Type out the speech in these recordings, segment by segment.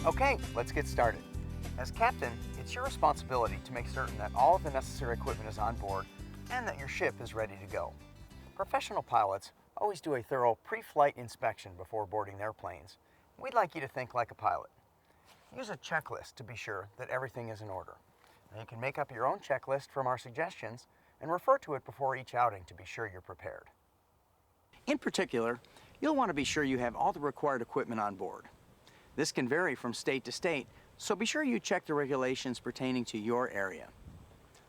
Okay, let's get started. As captain, it's your responsibility to make certain that all of the necessary equipment is on board and that your ship is ready to go. Professional pilots always do a thorough pre-flight inspection before boarding their planes. We'd like you to think like a pilot. Use a checklist to be sure that everything is in order. Now you can make up your own checklist from our suggestions and refer to it before each outing to be sure you're prepared. In particular, you'll want to be sure you have all the required equipment on board. This can vary from state to state, so be sure you check the regulations pertaining to your area.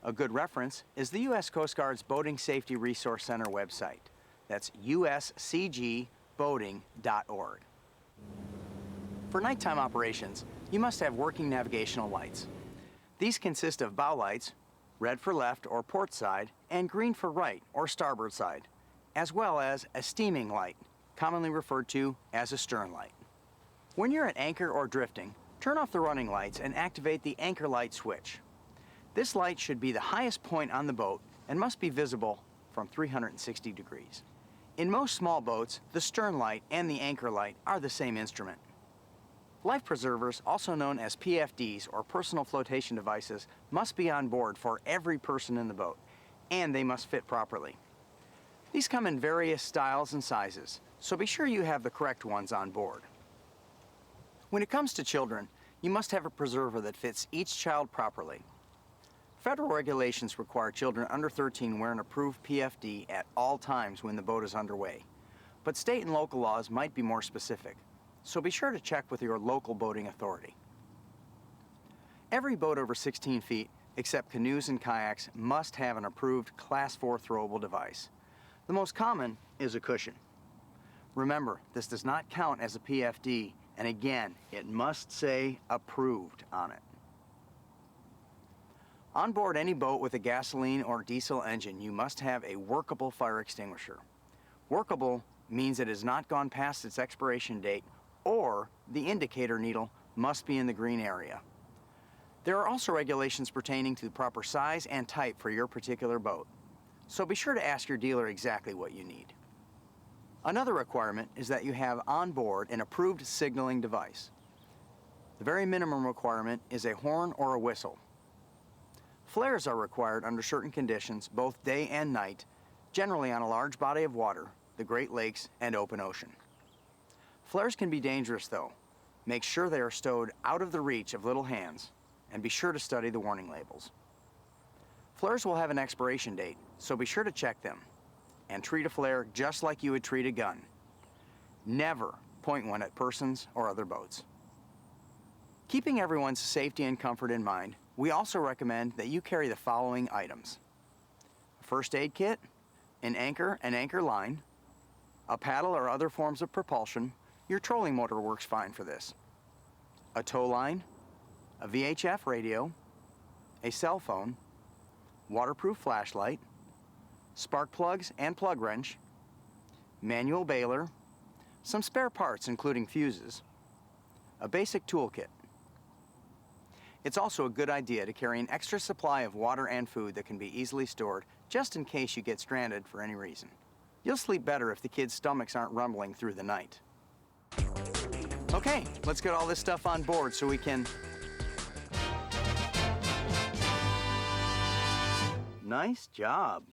A good reference is the U.S. Coast Guard's Boating Safety Resource Center website. That's uscgboating.org. For nighttime operations, you must have working navigational lights. These consist of bow lights, red for left or port side, and green for right or starboard side, as well as a steaming light, commonly referred to as a stern light. When you're at anchor or drifting, turn off the running lights and activate the anchor light switch. This light should be the highest point on the boat and must be visible from 360 degrees. In most small boats, the stern light and the anchor light are the same instrument. Life preservers, also known as PFDs or personal flotation devices, must be on board for every person in the boat, and they must fit properly. These come in various styles and sizes, so be sure you have the correct ones on board. When it comes to children, you must have a preserver that fits each child properly. Federal regulations require children under 13 wear an approved PFD at all times when the boat is underway, but state and local laws might be more specific, so be sure to check with your local boating authority. Every boat over 16 feet, except canoes and kayaks, must have an approved Class 4 throwable device. The most common is a cushion. Remember, this does not count as a PFD, and again, it must say approved on it. On board any boat with a gasoline or diesel engine, you must have a workable fire extinguisher. Workable means it has not gone past its expiration date, or the indicator needle must be in the green area. There are also regulations pertaining to the proper size and type for your particular boat, so be sure to ask your dealer exactly what you need. Another requirement is that you have on board an approved signaling device. The very minimum requirement is a horn or a whistle. Flares are required under certain conditions, both day and night, generally on a large body of water, the Great Lakes and open ocean. Flares can be dangerous though. Make sure they are stowed out of the reach of little hands, and be sure to study the warning labels. Flares will have an expiration date, so be sure to check them, and treat a flare just like you would treat a gun. Never point one at persons or other boats. Keeping everyone's safety and comfort in mind, we also recommend that you carry the following items: a first aid kit, an anchor and anchor line, a paddle or other forms of propulsion. Your trolling motor works fine for this. A tow line, a VHF radio, a cell phone, waterproof flashlight, spark plugs and plug wrench, manual bailer, some spare parts including fuses, a basic toolkit. It's also a good idea to carry an extra supply of water and food that can be easily stored just in case you get stranded for any reason. You'll sleep better if the kids' stomachs aren't rumbling through the night. Okay, let's get all this stuff on board so we can... Nice job.